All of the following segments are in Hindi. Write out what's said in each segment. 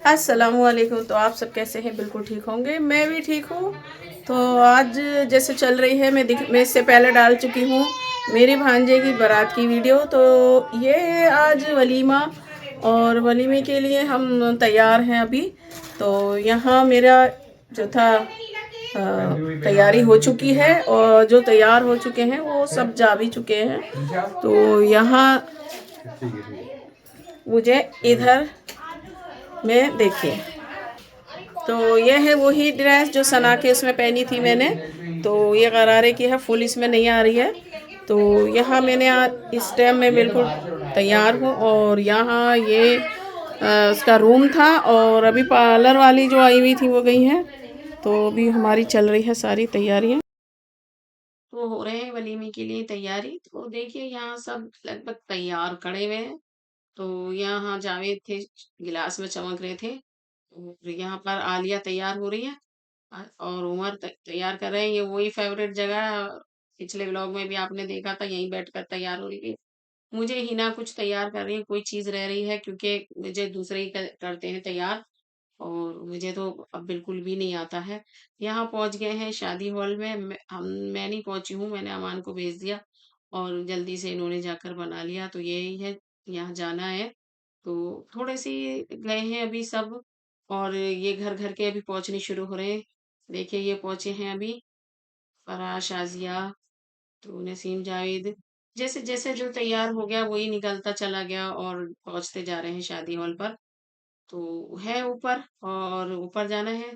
अस्सलामुअलैकुम। तो आप सब कैसे हैं? बिल्कुल ठीक होंगे, मैं भी ठीक हूँ। तो आज जैसे चल रही है, मैं इससे पहले डाल चुकी हूँ मेरी भांजे की बारात की वीडियो। तो ये है आज वलीमा, और वलीमे के लिए हम तैयार हैं अभी। तो यहाँ मेरा जो था तैयारी हो चुकी है, और जो तैयार हो चुके हैं वो सब जा भी चुके हैं। तो यहाँ मुझे इधर में देखिए, तो ये है वही ड्रेस जो सना के उसमें पहनी थी मैंने। तो ये गरारे की है, फुल इसमें नहीं आ रही है। तो यहाँ मैंने इस टाइम में बिल्कुल तैयार हूँ। और यहाँ ये उसका रूम था, और अभी पार्लर वाली जो आई हुई थी वो गई हैं। तो अभी हमारी चल रही है सारी तैयारियाँ। तो हो रहे हैं वलीमे के लिए तैयारी। तो देखिए यहाँ सब लगभग तैयार खड़े हुए हैं। तो यहाँ जावेद थे, गिलास में चमक रहे थे। और यहाँ पर आलिया तैयार हो रही है, और उमर तैयार कर रहे हैं। ये वही फेवरेट जगह है, पिछले व्लॉग में भी आपने देखा था, यहीं बैठकर तैयार हो रही थी। मुझे हिना कुछ तैयार कर रही है, कोई चीज रह रही है, क्योंकि मुझे दूसरे ही करते हैं तैयार, और मुझे तो अब बिल्कुल भी नहीं आता है। यहाँ पहुंच गए हैं शादी हॉल में। मैं नहीं पहुंची हूँ, मैंने अमान को भेज दिया, और जल्दी से इन्होंने जाकर बना लिया। तो यही है, यहाँ जाना है। तो थोड़े से गए हैं अभी सब, और ये घर घर के अभी पहुंचने शुरू हो रहे हैं। देखिए ये पहुंचे हैं अभी, फराह, शाजिया, तो नसीम, जावेद, जैसे जैसे जो तैयार हो गया वही निकलता चला गया, और पहुंचते जा रहे हैं शादी हॉल पर। तो है ऊपर, और ऊपर जाना है।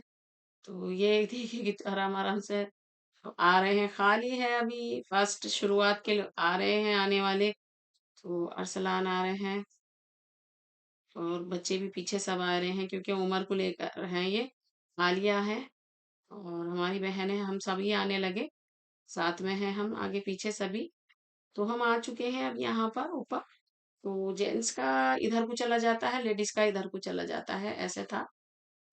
तो ये देखिए कि आराम आराम से आ रहे हैं, खाली है अभी, फर्स्ट शुरुआत के लोग आ रहे हैं आने वाले। तो अरसलान आ रहे हैं, और बच्चे भी पीछे सब आ रहे हैं, क्योंकि उमर को लेकर हैं ये। आलिया है, और हमारी बहन है, हम सभी आने लगे, साथ में हैं हम, आगे पीछे सभी। तो हम आ चुके हैं अब यहाँ पर ऊपर। तो जेंट्स का इधर को चला जाता है, लेडीज का इधर को चला जाता है, ऐसे था।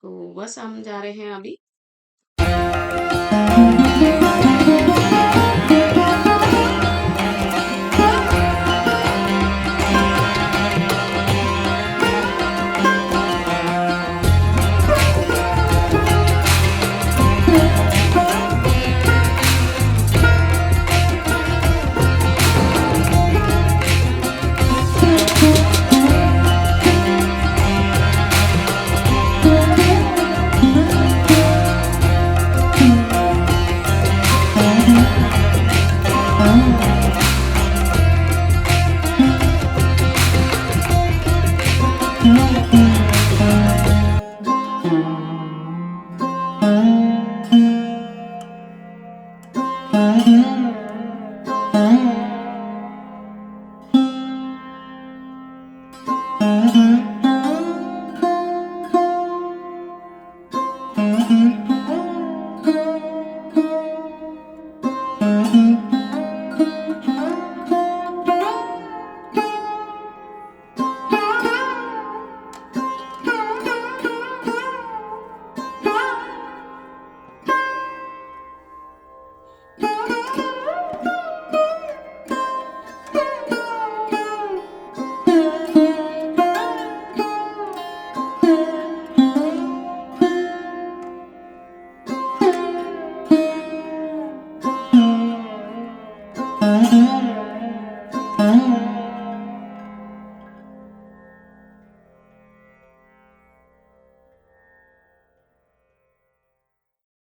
तो बस हम जा रहे हैं अभी।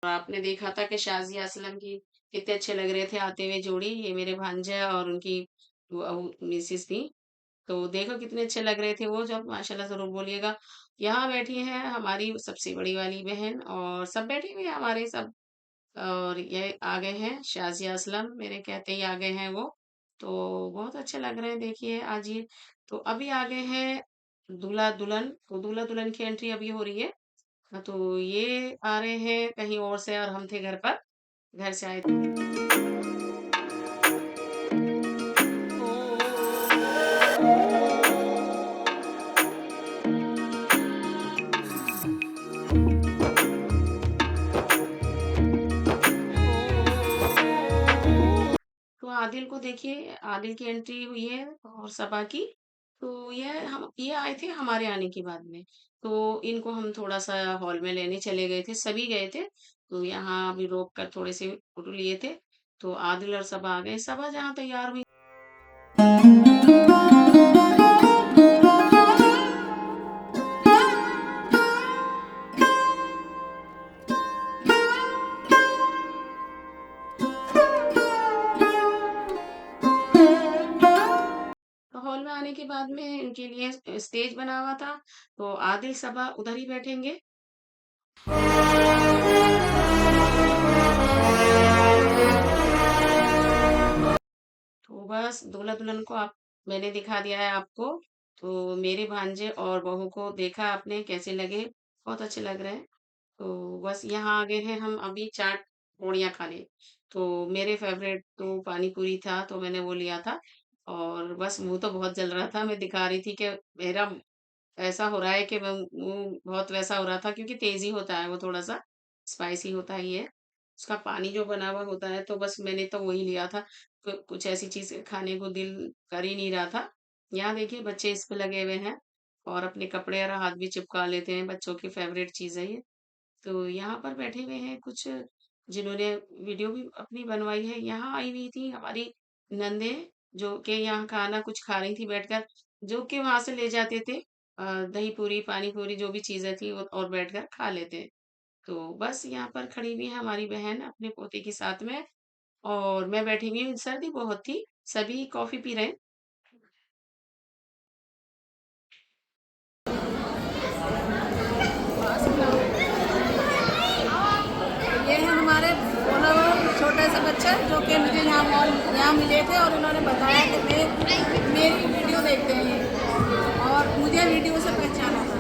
और आपने देखा था कि शाजिया असलम की कितने अच्छे लग रहे थे आते हुए जोड़ी, ये मेरे भांजे और उनकी मिसेस थी। तो देखो कितने अच्छे लग रहे थे वो, जब माशाल्लाह जरूर बोलिएगा। यहाँ बैठी हैं हमारी सबसे बड़ी वाली बहन, और सब बैठे हुए हैं हमारे सब। और ये आ गए हैं शाजिया असलम, मेरे कहते ही आ गए हैं वो। तो बहुत अच्छे लग रहे हैं, देखिए आज ये। तो अभी आ गए हैं दूल्हा दुल्हन। तो दूल्हा दुल्हन की एंट्री अभी हो रही है। हाँ, तो ये आ रहे हैं कहीं और से, और हम थे घर पर, घर से आए थे। तो आदिल को देखिए, आदिल की एंट्री हुई है, और सबा की। तो ये आए थे हमारे आने के बाद में। तो इनको हम थोड़ा-सा हॉल में लेने चले गए थे, सभी गए थे। तो यहाँ अभी रोक कर थोड़े से फ़ोटो लिए थे। तो आदिल और सबा आ गए। सबा जहाँ तैयार हुई तो हॉल में आने के बाद में इनके लिए स्टेज बना हुआ था। तो आदिल, सबा उधर ही बैठेंगे। तो बस दूल्हा-दुल्हन को आप मैंने दिखा दिया है आपको। तो मेरे भांजे और बहू को देखा आपने कैसे लगे? बहुत अच्छे लग रहे हैं। तो बस यहाँ आ गए हैं हम अभी चाट पूड़ियाँ खाने। तो मेरे फ़ेवरेट तो पानी पूरी था तो मैंने वो लिया था और बस मुँह तो बहुत जल रहा था। मैं दिखा रही थी कि मेरा ऐसा हो रहा है कि मैं मुँह बहुत वैसा हो रहा था क्योंकि तेज़ ही होता है वो थोड़ा-सा, स्पाइसी होता ही है। उसका पानी जो बना हुआ होता है तो बस मैंने तो वही लिया था। कुछ ऐसी चीज़ खाने को दिल कर ही नहीं रहा था। यहाँ देखिए बच्चे इस पे लगे हुए हैं और अपने कपड़े और हाथ भी चिपका लेते हैं, बच्चों की फ़ेवरेट चीज़ है ये। तो यहाँ पर बैठे हुए हैं कुछ जिन्होंने वीडियो भी अपनी बनवाई है। यहाँ आई हुई थी हमारी नंदें जो कि यहाँ खाना कुछ खा रही थी बैठकर, जो कि वहाँ से ले जाते थे दही पूरी, पानी पूरी जो भी चीज़ें थी वो और बैठकर खा लेते हैं। तो बस यहाँ पर खड़ी हुई है हमारी बहन अपने पोते के साथ में और मैं बैठी हुई हूँ। सर्दी बहुत थी, सभी कॉफ़ी पी रहे हैं। ये है हमारे फॉलोवर छोटे से बच्चे जो कि मुझे यहाँ मिले थे और उन्होंने बताया कि मेरी वीडियो देखते हैं ये और मुझे वीडियो से पहचाना था।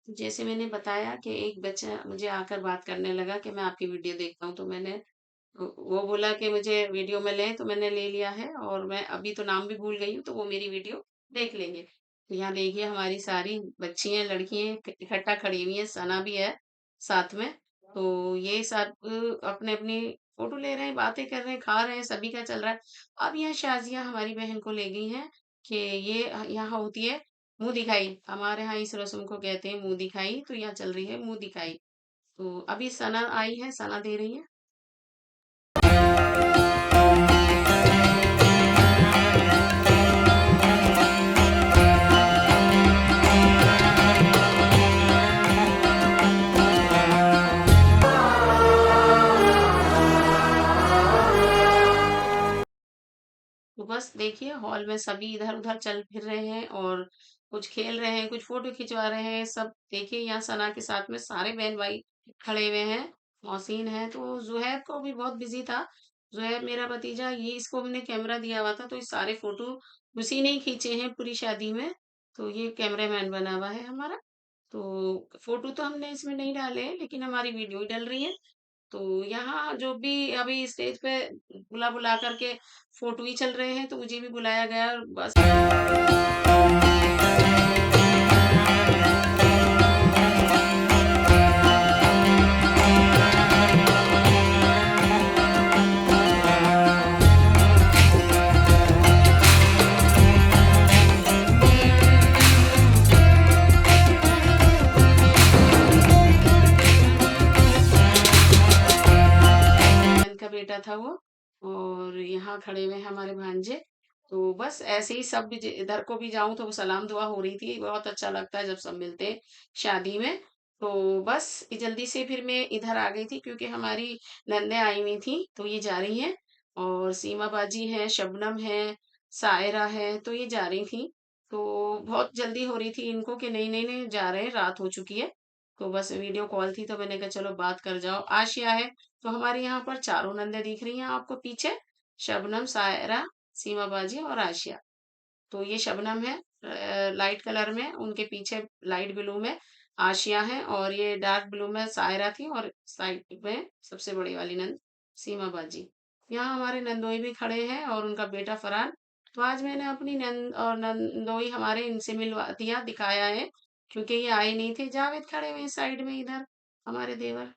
जैसे मैंने बताया कि एक बच्चा मुझे आकर बात करने लगा कि मैं आपकी वीडियो देखता हूँ तो मैंने वो बोला कि मुझे वीडियो में लें तो मैंने ले लिया है और मैं अभी तो नाम भी भूल गई हूँ तो वो मेरी वीडियो देख लेंगे। तो यहाँ देखिए हमारी सारी बच्चियां लड़कियां इकट्ठा खड़ी हुई हैं, सना भी है साथ में। तो ये सब अपने अपनी फोटो ले रहे हैं, बातें कर रहे हैं, खा रहे हैं, सभी का चल रहा है। अब यहाँ शाजिया हमारी बहन को ले गई हैं कि ये यहाँ होती है मुंह दिखाई, हमारे यहाँ इस रस्म को कहते हैं मुंह दिखाई। तो यहाँ चल रही है मुंह दिखाई। तो अभी सना आई है, सना दे रही है। तो बस देखिए हॉल में सभी इधर-उधर चल फिर रहे हैं और कुछ खेल रहे हैं, कुछ फोटो खिंचवा रहे हैं। सब देखिए यहाँ सना के साथ में सारे बहन-भाई खड़े हुए हैं। मोहसिन है तो ज़ुहैब को भी बहुत बिजी था। ज़ुहैब मेरा भतीजा ये इसको हमने कैमरा दिया हुआ था तो ये सारे फोटो उसी ने ही खींचे हैं पूरी शादी में। तो ये कैमरामैन बना हुआ है हमारा। तो फोटो तो हमने इसमें नहीं डाले हैं लेकिन हमारी वीडियो ही डल रही है। तो यहाँ जो भी अभी स्टेज पे बुला-बुला करके फ़ोटो ही चल रहे हैं, तो मुझे भी बुलाया गया और बस बहन का बेटा था वो और यहाँ खड़े हुए हैं हमारे भांजे। तो बस ऐसे ही सब भी इधर को भी जाऊं तो वो सलाम दुआ हो रही थी। बहुत अच्छा लगता है जब सब मिलते हैं शादी में। तो बस जल्दी से फिर मैं इधर आ गई थी क्योंकि हमारी नंदे आई हुई थी तो ये जा रही हैं और सीमा बाजी है, शबनम है, सायरा है तो ये जा रही थी। तो बहुत जल्दी हो रही थी इनको कि नहीं नहीं नहीं जा रहे हैं, रात हो चुकी है। तो बस वीडियो कॉल थी तो मैंने कहा चलो बात कर जाओ। आशिया है तो हमारे यहाँ पर चारों नंदे दिख रही हैं आपको पीछे, शबनम, सायरा, सीमा बाजी और आशिया। तो ये शबनम है लाइट कलर में, उनके पीछे लाइट ब्लू में आशिया है और ये डार्क ब्लू में सायरा थी और साइड में सबसे बड़ी वाली नंद सीमा बाजी। यहाँ हमारे नंदोई भी खड़े हैं और उनका बेटा फरहान। तो आज मैंने अपनी नंद और नंदोई हमारे इनसे मिलवा दिया, दिखाया है क्योंकि ये आए नहीं थे। जावेद खड़े हुए हैं साइड में इधर, हमारे देवर।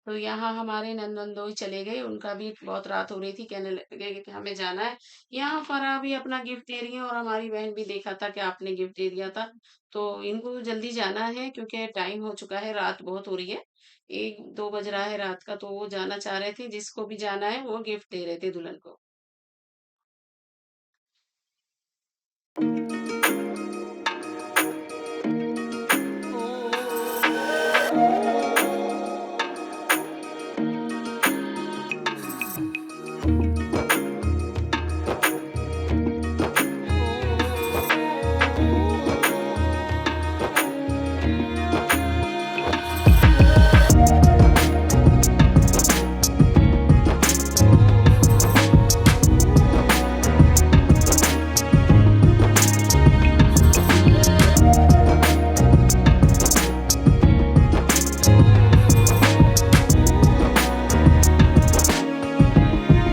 तो यहाँ हमारे नंदनदोई चले गए, उनका भी बहुत रात हो रही थी, कहने लगे कि हमें जाना है। यहाँ फराह भी अपना गिफ्ट दे रही है और हमारी बहन भी देखा था कि आपने गिफ्ट दे दिया था। तो इनको जल्दी जाना है क्योंकि टाइम हो चुका है, रात बहुत हो रही है, 1-2 बज रहा है रात का। तो वो जाना चाह रहे थे, जिसको भी जाना है वो गिफ्ट दे रहे थे दुल्हन को।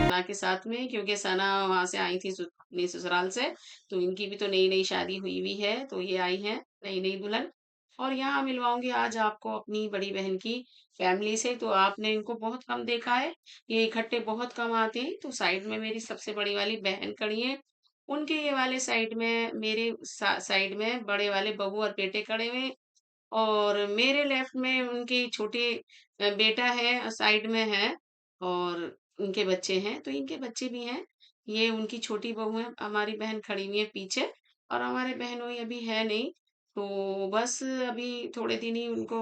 सना के साथ में, क्योंकि सना वहां से आई थी अपने ससुराल से, तो इनकी भी तो नई नई शादी हुई हुई है, तो ये आई हैं नई नई दुल्हन। और यहाँ मिलवाऊंगी आज आपको अपनी बड़ी बहन की फैमिली से। तो आपने इनको बहुत कम देखा है, ये इकट्ठे बहुत कम आते हैं। तो साइड में मेरी सबसे बड़ी वाली बहन खड़ी है, उनके ये वाले साइड में मेरे साइड में बड़े वाले बहू और बेटे खड़े हुए, और मेरे लेफ्ट में उनके छोटे बेटा है, साइड में है, और उनके बच्चे हैं, तो इनके बच्चे भी हैं। ये उनकी छोटी बहू है, हमारी बहन खड़ी हुई है पीछे, और हमारे बहनोई अभी है नहीं। तो बस अभी थोड़े दिन ही उनको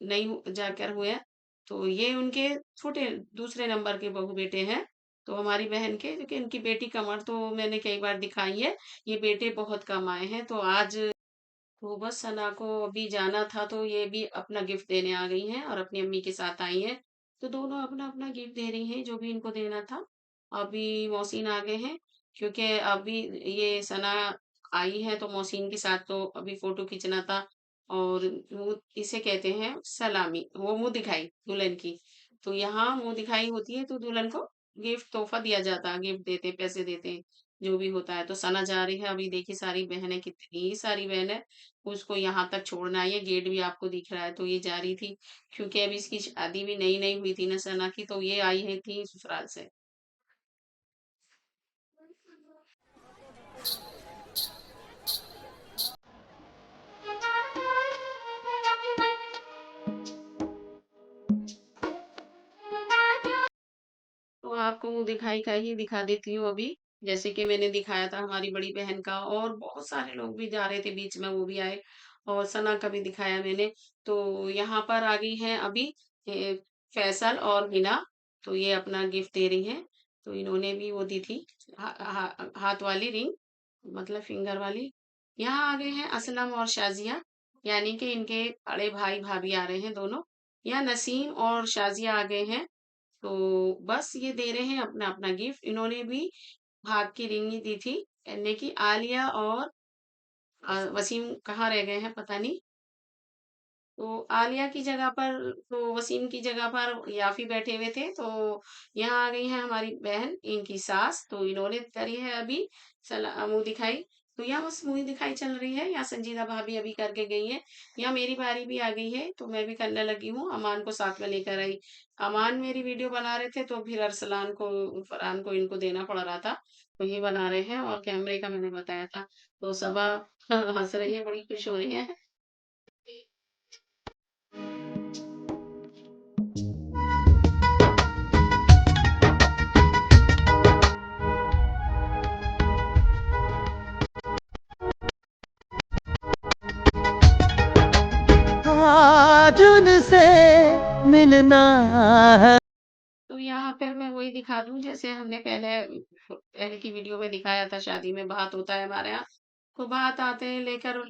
नहीं जाकर हुए हैं। तो ये उनके छोटे दूसरे नंबर के बहू बेटे हैं। तो हमारी बहन के, क्योंकि इनकी बेटी कमर तो मैंने कई बार दिखाई है, ये बेटे बहुत कम आए हैं। तो आज तो बस सना को अभी जाना था, तो ये भी अपना गिफ्ट देने आ गई हैं और अपनी अम्मी के साथ आई हैं। तो दोनों अपना अपना गिफ्ट दे रही हैं जो भी इनको देना था। अभी मोहसिन आ गए हैं, क्योंकि अभी ये सना आई है, तो मोहसिन के साथ तो अभी फोटो खींचना था। और वो इसे कहते हैं सलामी, वो मुंह दिखाई दुल्हन की। तो यहाँ मुंह दिखाई होती है, तो दुल्हन को गिफ्ट तोहफा दिया जाता है, गिफ्ट देते, पैसे देते, जो भी होता है। तो सना जा रही है, अभी देखिए सारी बहनें, कितनी सारी बहनें, उसको यहाँ तक छोड़ना है। ये गेट भी आपको दिख रहा है। तो ये जा रही थी, क्योंकि अभी इसकी शादी भी नई नई हुई थी ना सना की, तो ये आई है थी ससुराल से। तो आपको मुंह दिखाई का ही दिखा देती हूँ अभी, जैसे कि मैंने दिखाया था हमारी बड़ी बहन का, और बहुत सारे लोग भी जा रहे थे बीच में, वो भी आए, और सना का भी दिखाया मैंने। तो यहाँ पर आ गई हैं अभी ए, फैसल और हिना। तो ये अपना गिफ्ट दे रही हैं। तो इन्होंने भी वो दी थी, हाथ वाली रिंग, मतलब फिंगर वाली। यहाँ आ गए हैं असलम और शाजिया, यानी कि इनके बड़े भाई भाभी आ रहे हैं दोनों। यहाँ नसीम और शाजिया आ गए हैं। तो बस ये दे रहे हैं अपना अपना गिफ्ट। इन्होंने भी हाथ की रिंग ही दी थी पहनने की। आलिया और वसीम कहाँ रह गए हैं पता नहीं। तो आलिया की जगह पर, तो वसीम की जगह पर याफी बैठे हुए थे। तो यहाँ आ गई है हमारी बहन, इनकी सास। तो इन्होंने करी है अभी मुंह दिखाई। तो यहाँ बस मुंह दिखाई चल रही है। यहाँ संजीदा भाभी अभी करके गई है। यहाँ मेरी बारी भी आ गई है, तो मैं भी करने लगी हूँ। अमान को साथ में लेकर आई। अमान मेरी वीडियो बना रहे थे, तो फिर अरसलान को, फरहान को इनको देना पड़ रहा था। तो ये बना रहे हैं, और कैमरे का मैंने बताया था। तो सबा हंस रही है, बड़ी खुश हो रही है। आज उनसे मिलना है। तो यहाँ पे मैं वही दिखा दूं, जैसे हमने पहले पहले की वीडियो में दिखाया था। शादी में भात होता है हमारे यहाँ। तो भात आते हैं लेकर,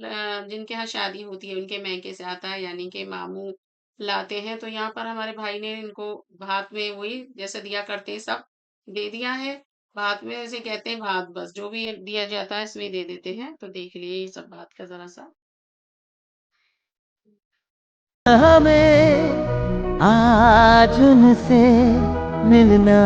जिनके यहाँ शादी होती है उनके मैके से आता है, यानी कि मामू लाते हैं। तो यहाँ पर हमारे भाई ने इनको भात में वही जैसे दिया करते हैं सब दे दिया है। भात में ऐसे कहते हैं भात, बस जो भी दिया जाता है इसमें दे देते हैं। तो देख लिए ये सब बात का जरा सा। हमें आज उनसे मिलना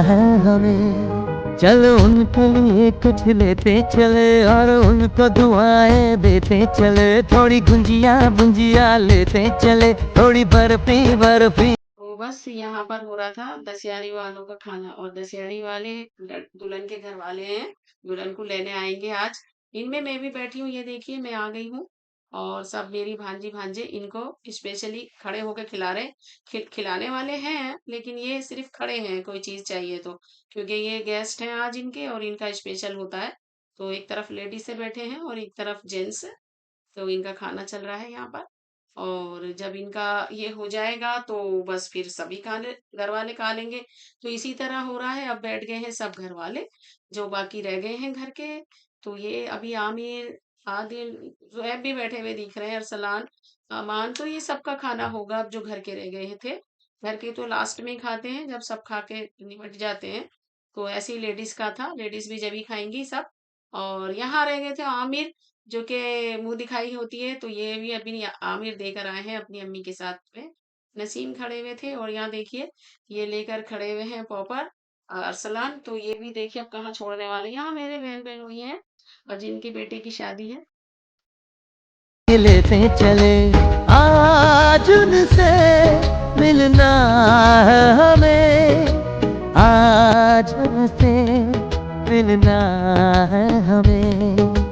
है हमें। चल उनके लिए कुछ लेते चले और उनको दुआएं देते चले। थोड़ी गुंजिया बुंजिया लेते चले, थोड़ी बर्फी बर्फी। तो बस यहाँ पर हो रहा था दशहरी वालों का खाना और दशहरी वाले दुल्हन के घर वाले हैं, दुल्हन को लेने आएंगे आज। इनमें मैं भी बैठी हूँ, ये देखिए मैं आ गई हूँ और सब मेरी भांजी भांजे इनको स्पेशली खड़े होकर खिला रहे। खिलाने वाले हैं लेकिन ये सिर्फ खड़े हैं कोई चीज चाहिए तो, क्योंकि ये गेस्ट हैं आज इनके और इनका स्पेशल होता है। तो एक तरफ लेडीज से बैठे हैं और एक तरफ जेंट्स, तो इनका खाना चल रहा है यहाँ पर। और जब इनका ये हो जाएगा तो बस फिर सभी घर वाले खा लेंगे। तो इसी तरह हो रहा है, अब बैठ गए हैं सब घर वाले जो बाकी रह गए हैं घर के। तो ये अभी आमिर, आदिल, जोएब भी बैठे हुए दिख रहे हैं, अरसलान, अमान। तो ये सबका खाना होगा अब जो घर के रह गए थे। घर के तो लास्ट में ही खाते हैं जब सब खा के निपट जाते हैं। तो ऐसे ही लेडीज का था, लेडीज भी जब ही खाएंगी सब। और यहाँ रह गए थे आमिर, जो कि मुंह दिखाई होती है। तो ये भी अभी आमिर देकर आए हैं अपनी अम्मी के साथ में। नसीम खड़े हुए थे और यहाँ देखिए ये लेकर खड़े हुए हैं पॉपर, अरसलान। तो ये भी देखिए अब कहाँ छोड़ने वाले हैं। यहाँ मेरे बहन बहन हुई हैं और जिनकी बेटे की शादी है। लेते चले आज उनसे मिलना है हमें, आज उनसे मिलना है हमें।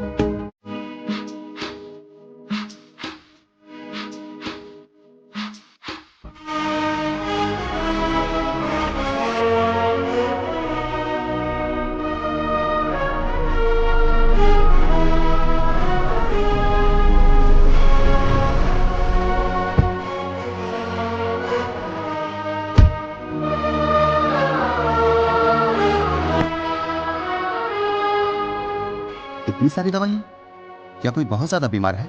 इतनी सारी दवाइयाँ? क्या कोई बहुत ज्यादा बीमार है?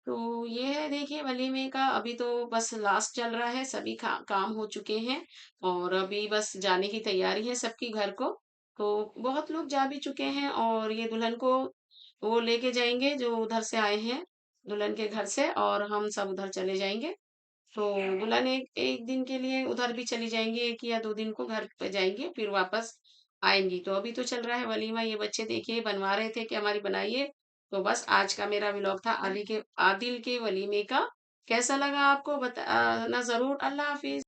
तो ये है देखिए वलीमे का, अभी तो बस लास्ट चल रहा है, सभी काम हो चुके हैं और अभी बस जाने की तैयारी है सबकी घर को। तो बहुत लोग जा भी चुके हैं और ये दुल्हन को वो लेके जाएंगे जो उधर से आए हैं दुल्हन के घर से, और हम सब उधर चले जाएंगे। तो दुल्हन एक एक दिन के लिए उधर भी चली जाएंगी, 1 या 2 दिन को घर पे जाएंगी फिर वापस आएंगी। तो अभी तो चल रहा है वलीमा, ये बच्चे देखिए बनवा रहे थे कि हमारी बनाइए। तो बस आज का मेरा व्लॉग था आदिल के वलीमे का। कैसा लगा आपको बताना जरूर। अल्लाह हाफिज।